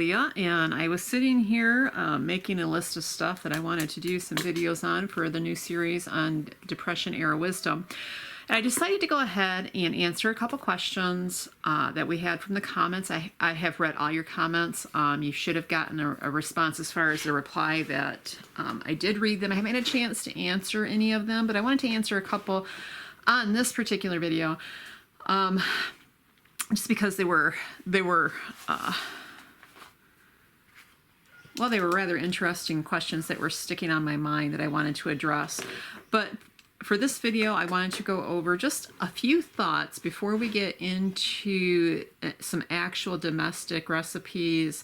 Leah, and I was sitting here making a list of stuff that I wanted to do some videos on for the new series on Depression era wisdom. And I decided to go ahead and answer a couple questions that we had from the comments. I have read all your comments. You should have gotten a response as far as a reply that I did read them. I haven't had a chance to answer any of them, but I wanted to answer a couple on this particular video. Just because they were rather interesting questions that were sticking on my mind that I wanted to address. But for this video, I wanted to go over just a few thoughts before we get into some actual domestic recipes,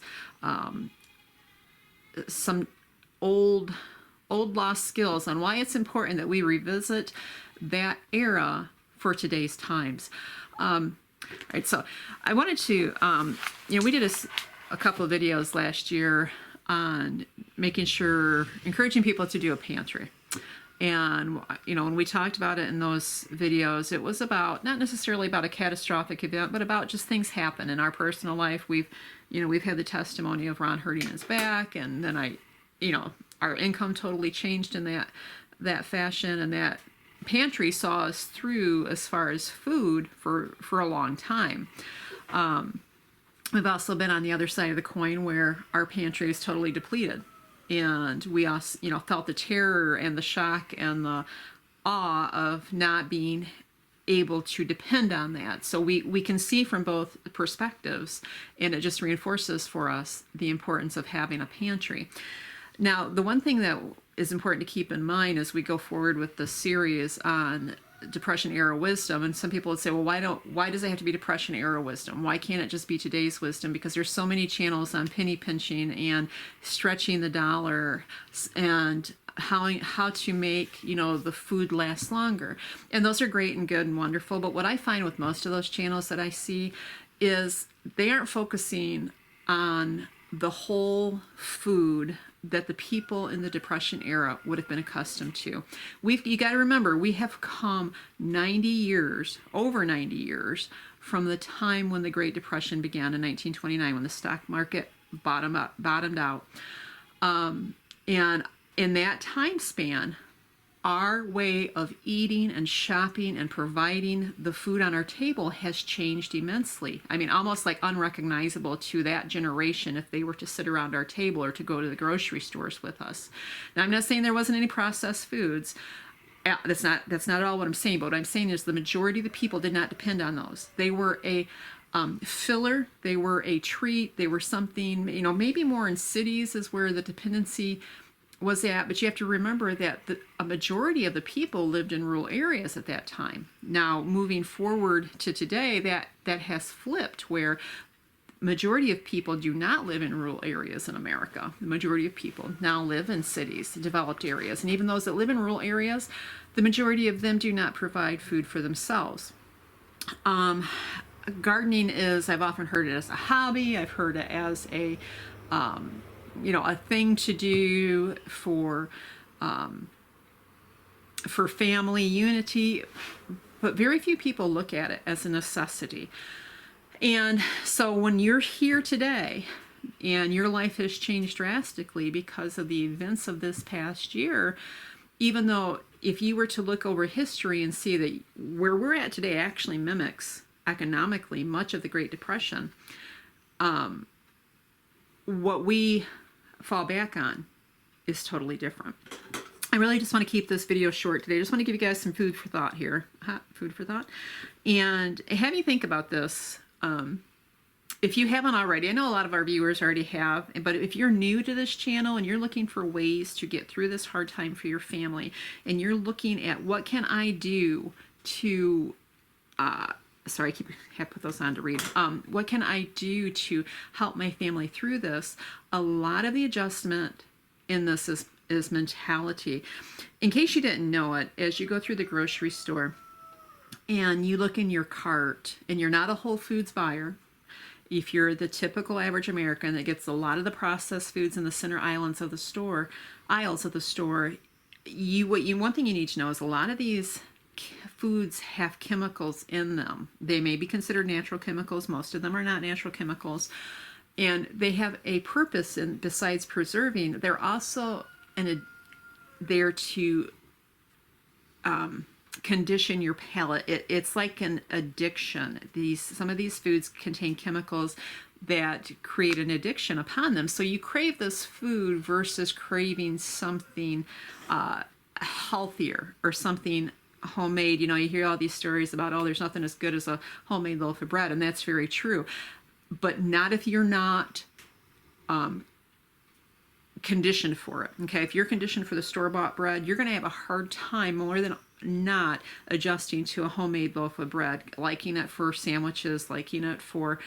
some old lost skills on why it's important that we revisit that era for today's times. All right, so I wanted to, we did a couple of videos last year on encouraging people to do a pantry. And, when we talked about it in those videos, it was about, not necessarily about a catastrophic event, but about just things happen in our personal life. We've had the testimony of Ron hurting his back, and then our income totally changed in that fashion, and that pantry saw us through as far as food for a long time. We've also been on the other side of the coin where our pantry is totally depleted, and we also felt the terror and the shock and the awe of not being able to depend on that. So we can see from both perspectives, and it just reinforces for us the importance of having a pantry. Now, the one thing that is important to keep in mind as we go forward with the series on Depression era wisdom, and some people would say, well, why does it have to be Depression era wisdom? Why can't it just be today's wisdom? Because there's so many channels on penny pinching and stretching the dollar and how to make the food last longer. And those are great and good and wonderful, but what I find with most of those channels that I see is they aren't focusing on the whole food that the people in the Depression era would have been accustomed to. You got to remember, we have come over 90 years from the time when the Great Depression began in 1929, when the stock market bottomed out. And in that time span, our way of eating and shopping and providing the food on our table has changed immensely. I mean, almost like unrecognizable to that generation if they were to sit around our table or to go to the grocery stores with us. Now, I'm not saying there wasn't any processed foods. That's not at all what I'm saying, but what I'm saying is the majority of the people did not depend on those. They were a filler, they were a treat, they were something, maybe more in cities is where the dependency was at, but you have to remember that a majority of the people lived in rural areas at that time. Now, moving forward to today, that has flipped, where majority of people do not live in rural areas in America. The majority of people now live in cities, developed areas, and even those that live in rural areas, the majority of them do not provide food for themselves. Gardening I've often heard it as a hobby. I've heard it as a thing to do for family unity, but very few people look at it as a necessity. And so when you're here today and your life has changed drastically because of the events of this past year, even though if you were to look over history and see that where we're at today actually mimics economically much of the Great Depression, what we fall back on is totally different. I really just want to keep this video short today. I just want to give you guys some food for thought here. Food for thought. And have you think about this. If you haven't already, I know a lot of our viewers already have, but if you're new to this channel and you're looking for ways to get through this hard time for your family, and you're looking at what can I do to sorry, I put those on to read. What can I do to help my family through this? A lot of the adjustment in this is mentality. In case you didn't know it, as you go through the grocery store and you look in your cart and you're not a Whole Foods buyer, if you're the typical average American that gets a lot of the processed foods in the center aisles of the store, one thing you need to know is a lot of these foods have chemicals in them. They may be considered natural chemicals. Most of them are not natural chemicals. And they have a purpose, and besides preserving, they're also there to condition your palate. It's like an addiction. Some of these foods contain chemicals that create an addiction upon them. So you crave this food versus craving something healthier or something homemade. You hear all these stories about, oh, there's nothing as good as a homemade loaf of bread, and that's very true. But not if you're not conditioned for it. Okay, if you're conditioned for the store-bought bread, you're going to have a hard time more than not adjusting to a homemade loaf of bread, liking it for sandwiches, liking it for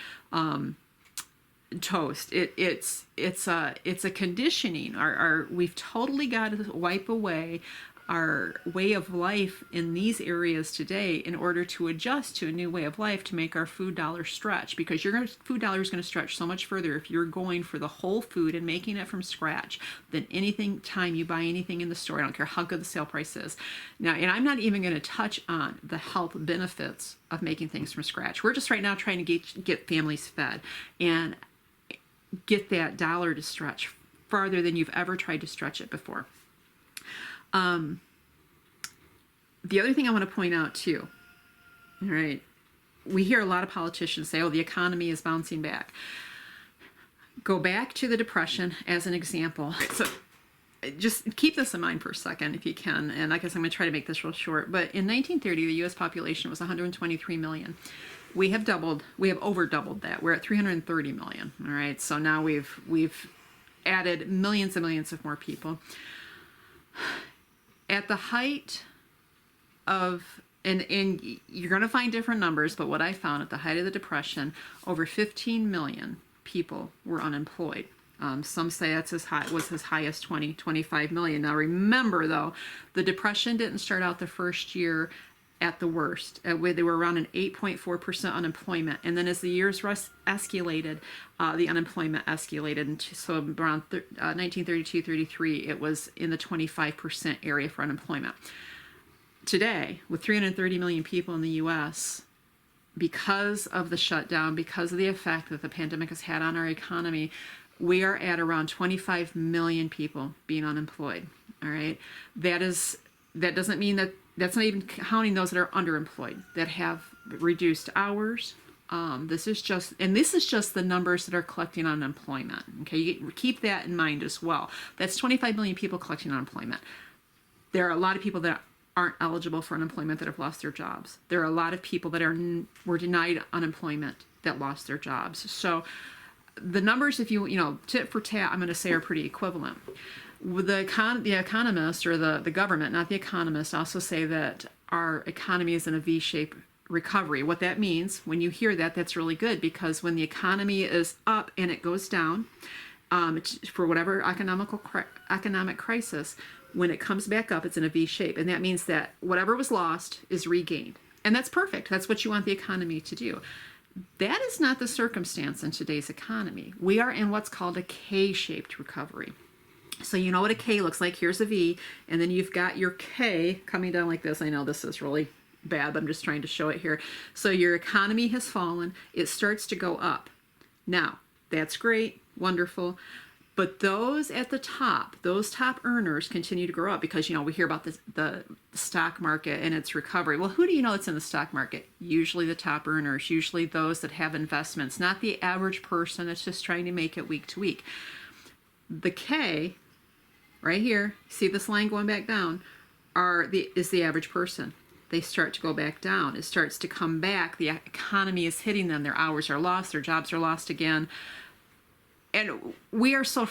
toast. It's a conditioning. We've totally got to wipe away our way of life in these areas today in order to adjust to a new way of life to make our food dollar stretch, because your food dollar is going to stretch so much further if you're going for the whole food and making it from scratch than anything time you buy anything in the store. I don't care how good the sale price is. Now, and I'm not even going to touch on the health benefits of making things from scratch. We're just right now trying to get families fed and get that dollar to stretch farther than you've ever tried to stretch it before. The other thing I want to point out too, all right, we hear a lot of politicians say, oh, the economy is bouncing back. Go back to the Depression as an example. So just keep this in mind for a second if you can, and I guess I'm going to try to make this real short. But in 1930, the U.S. population was 123 million. We have over doubled that. We're at 330 million. All right, so now we've added millions and millions of more people. At the height of, and you're going to find different numbers, but what I found at the height of the Depression, over 15 million people were unemployed. Some say was as high as 25 million. Now remember though, the Depression didn't start out the first year at the worst. They were around an 8.4% unemployment. And then as the years escalated, the unemployment escalated. And so around 1932-33, it was in the 25% area for unemployment. Today, with 330 million people in the U.S., because of the shutdown, because of the effect that the pandemic has had on our economy, we are at around 25 million people being unemployed. All right, that doesn't mean that. That's not even counting those that are underemployed, that have reduced hours. This is just the numbers that are collecting unemployment. Okay, you keep that in mind as well. That's 25 million people collecting unemployment. There are a lot of people that aren't eligible for unemployment that have lost their jobs. There are a lot of people that were denied unemployment that lost their jobs. So the numbers, if you tit for tat, I'm going to say are pretty equivalent. The economists, or the government, not the economists, also say that our economy is in a V-shaped recovery. What that means, when you hear that, that's really good, because when the economy is up and it goes down, for whatever economic crisis, when it comes back up, it's in a V shape. And that means that whatever was lost is regained. And that's perfect. That's what you want the economy to do. That is not the circumstance in today's economy. We are in what's called a K-shaped recovery. So you know what a K looks like. Here's a V, and then you've got your K coming down like this. I know this is really bad, but I'm just trying to show it here. So your economy has fallen. It starts to go up. Now, that's great, wonderful. But those at the top, those top earners continue to grow up, because, we hear about the stock market and its recovery. Well, who do you know that's in the stock market? Usually the top earners, usually those that have investments, not the average person that's just trying to make it week to week. The K, right here, see this line going back down, is the average person. They start to go back down. It starts to come back. The economy is hitting them. Their hours are lost. Their jobs are lost again. And we are so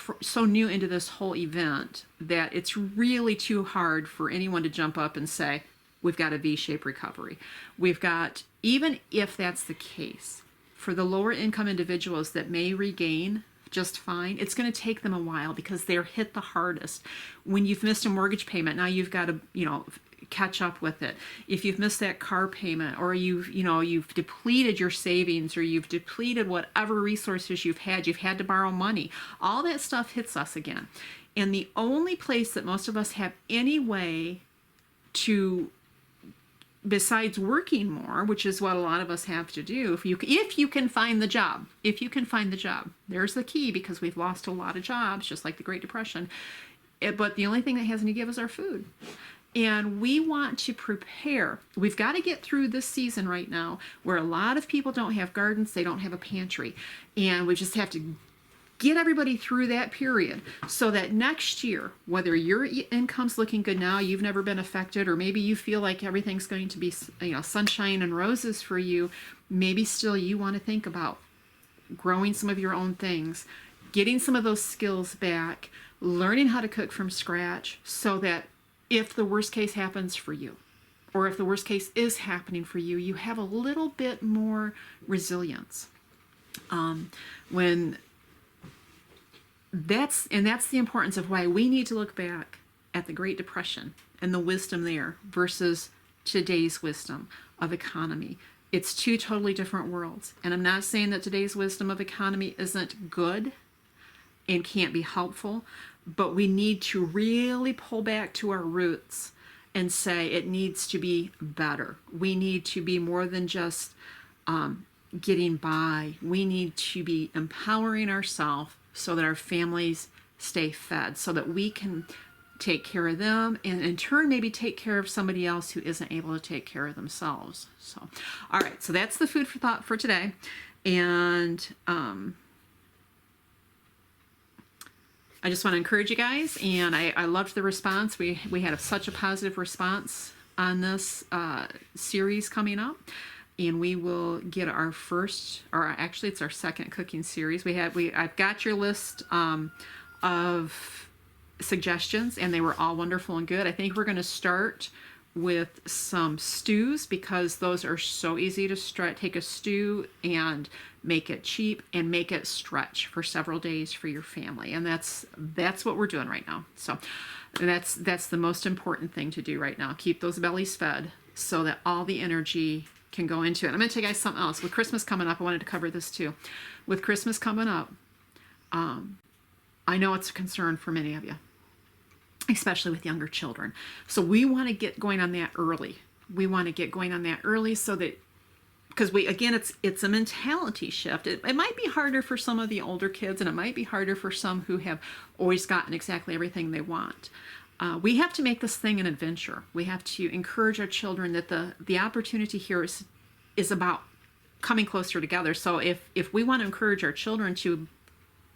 new into this whole event that it's really too hard for anyone to jump up and say, we've got a V-shaped recovery. Even if that's the case, for the lower income individuals that may regain just fine, it's going to take them a while, because they're hit the hardest. When you've missed a mortgage payment, now you've got to, catch up with it. If you've missed that car payment, or you've depleted your savings, or you've depleted whatever resources you've had to borrow money. All that stuff hits us again. And the only place that most of us have any way to besides working more, which is what a lot of us have to do, if you can find the job, there's the key, because we've lost a lot of jobs, just like the Great Depression. But the only thing that hasn't to give is our food. And we want to prepare. We've got to get through this season right now where a lot of people don't have gardens, they don't have a pantry. And we just have to get everybody through that period so that next year, whether your income's looking good now, you've never been affected, or maybe you feel like everything's going to be, sunshine and roses for you, maybe still you want to think about growing some of your own things, getting some of those skills back, learning how to cook from scratch, so that if the worst case happens for you, or if the worst case is happening for you, you have a little bit more resilience. That's the importance of why we need to look back at the Great Depression and the wisdom there versus today's wisdom of economy. It's two totally different worlds. And I'm not saying that today's wisdom of economy isn't good and can't be helpful, but we need to really pull back to our roots and say it needs to be better. We need to be more than just getting by. We need to be empowering ourselves so that our families stay fed, so that we can take care of them, and in turn maybe take care of somebody else who isn't able to take care of themselves. So, all right, so that's the food for thought for today. And I just want to encourage you guys, and I loved the response. We had such a positive response on this series coming up. And we will get our first, or actually it's our second cooking series. I've got your list of suggestions, and they were all wonderful and good. I think we're going to start with some stews, because those are so easy to take a stew and make it cheap and make it stretch for several days for your family. And that's what we're doing right now. So that's the most important thing to do right now. Keep those bellies fed so that all the energy can go into it. I'm going to tell you guys something else. With Christmas coming up, I wanted to cover this too. With Christmas coming up, I know it's a concern for many of you, especially with younger children. So we want to get going on that early. So that, because it's a mentality shift. It might be harder for some of the older kids, and it might be harder for some who have always gotten exactly everything they want. We have to make this thing an adventure. We have to encourage our children that the opportunity here is about coming closer together. So if we want to encourage our children to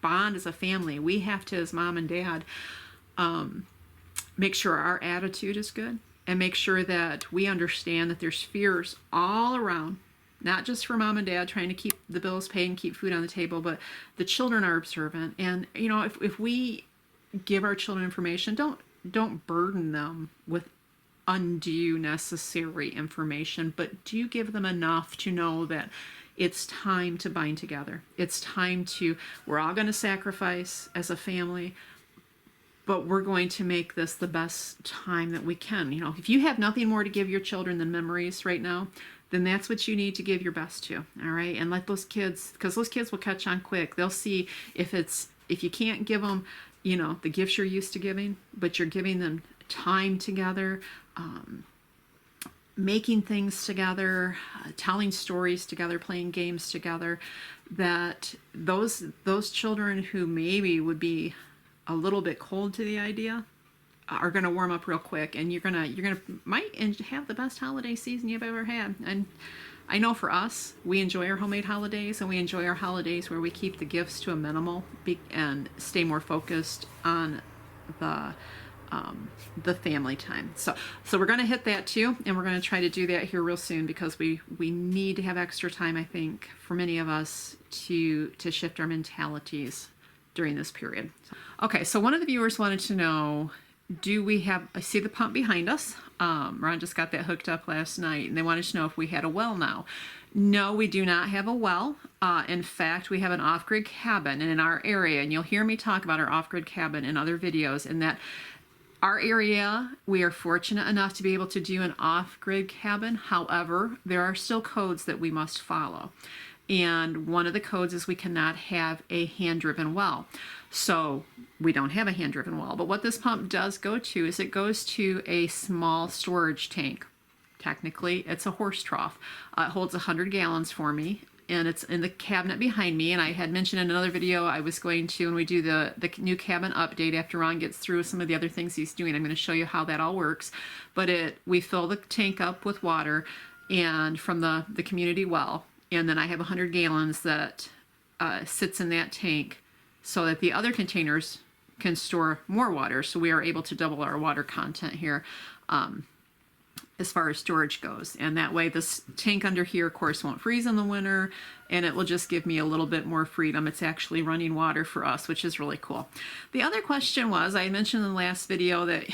bond as a family, we have to, as mom and dad, make sure our attitude is good, and make sure that we understand that there's fears all around, not just for mom and dad trying to keep the bills paid and keep food on the table, but the children are observant. And if we give our children information, don't burden them with undue necessary information, but do give them enough to know that it's time to bind together. It's time we're all going to sacrifice as a family, but we're going to make this the best time that we can. If you have nothing more to give your children than memories right now, then that's what you need to give your best to. All right. And let those kids, because those kids will catch on quick. They'll see if you can't give them the gifts you're used to giving, but you're giving them time together, making things together, telling stories together, playing games together, that those children who maybe would be a little bit cold to the idea are going to warm up real quick, and you're gonna might have the best holiday season you've ever had. And I know for us, we enjoy our homemade holidays, and we enjoy our holidays where we keep the gifts to a minimal and stay more focused on the family time. So we're going to hit that too, and we're going to try to do that here real soon, because we need to have extra time, I think, for many of us to shift our mentalities during this period. Okay, so one of the viewers wanted to know, I see the pump behind us. Ron just got that hooked up last night, and they wanted to know if we had a well now. No, we do not have a well. In fact, we have an off-grid cabin in our area, and you'll hear me talk about our off-grid cabin in other videos, and that our area, we are fortunate enough to be able to do an off-grid cabin. However, there are still codes that we must follow. And one of the codes is we cannot have a hand-driven well. So we don't have a hand-driven well. But what this pump does go to is it goes to a small storage tank. technically. It's a horse trough. It holds 100 gallons for me, and it's in the cabinet behind me. And I had mentioned in another video I was going to, when we do the new cabinet update after Ron gets through some of the other things he's doing, I'm going to show you how that all works. But we fill the tank up with water and from the community well, and then I have 100 gallons that sits in that tank so that the other containers can store more water. So we are able to double our water content here. As far as storage goes, and that way this tank under here of course won't freeze in the winter, and it will just give me a little bit more freedom. It's actually running water for us, which is really cool. The other question was, I mentioned in the last video that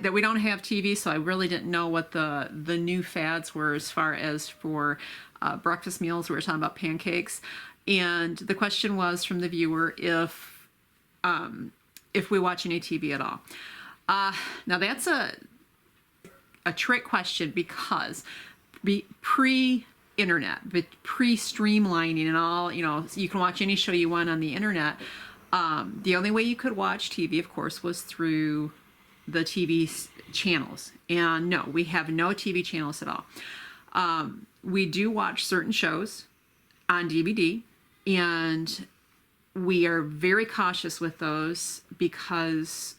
that we don't have TV, so I really didn't know what the new fads were as far as for breakfast meals. We were talking about pancakes, and the question was from the viewer if we watch any TV at all. Now that's a trick question, because pre-internet, pre-streamlining and all, you know, you can watch any show you want on the internet. The only way you could watch TV, of course, was through the TV channels. And no, we have no TV channels at all. We do watch certain shows on DVD, and we are very cautious with those because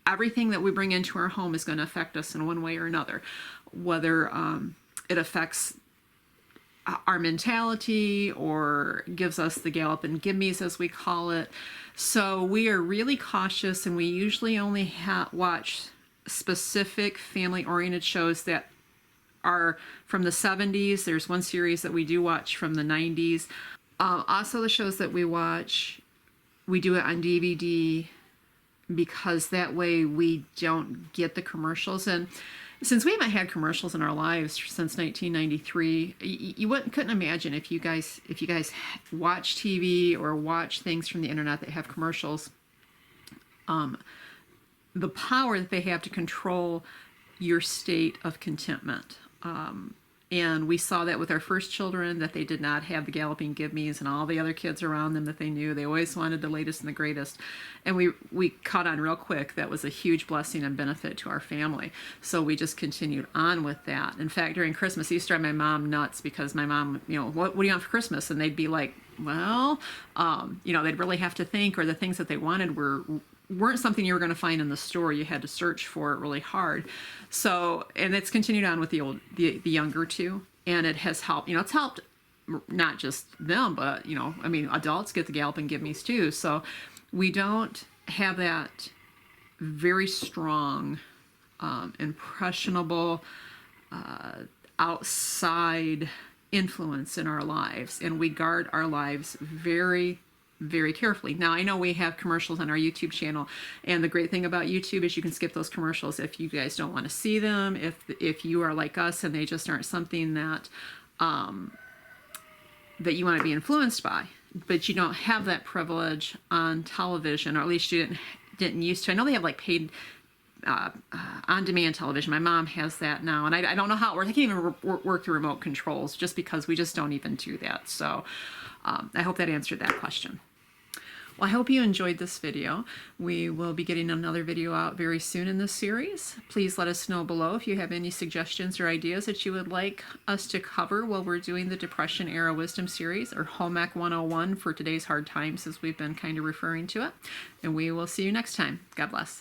everything that we bring into our home is going to affect us in one way or another, whether it affects our mentality or gives us the gallop and gimmies, as we call it. So we are really cautious, and we usually only watch specific family-oriented shows that are from the 70s. There's one series that we do watch from the 90s. Also, the shows that we watch, we do it on DVD, because that way we don't get the commercials. And since we haven't had commercials in our lives since 1993, you couldn't imagine if you guys watch TV or watch things from the internet that have commercials, the power that they have to control your state of contentment. And we saw that with our first children, that they did not have the galloping give-me's, and all the other kids around them that they knew. They always wanted the latest and the greatest. And we caught on real quick. That was a huge blessing and benefit to our family. So we just continued on with that. In fact, during Christmas, Easter, my mom nuts, because my mom, you know, what do you want for Christmas? And they'd be like, well, you know, they'd really have to think, or the things that they wanted weren't something you were going to find in the store. You had to search for it really hard. So, and it's continued on with the younger two, and it has helped. You know, it's helped not just them, but, you know, I mean, adults get the gallop and give-me's too. So we don't have that very strong, impressionable, outside influence in our lives, and we guard our lives very, very carefully. Now, I know we have commercials on our YouTube channel, and the great thing about YouTube is you can skip those commercials if you guys don't want to see them, if you are like us and they just aren't something that that you want to be influenced by. But you don't have that privilege on television, or at least you didn't used to. I know they have like paid on-demand television. My mom has that now, and I don't know how it works. I can't even work the remote controls, just because we just don't even do that. So I hope that answered that question. Well, I hope you enjoyed this video. We will be getting another video out very soon in this series. Please let us know below if you have any suggestions or ideas that you would like us to cover while we're doing the Depression Era Wisdom series, or Home Ec 101 for today's hard times, as we've been kind of referring to it. And we will see you next time. God bless.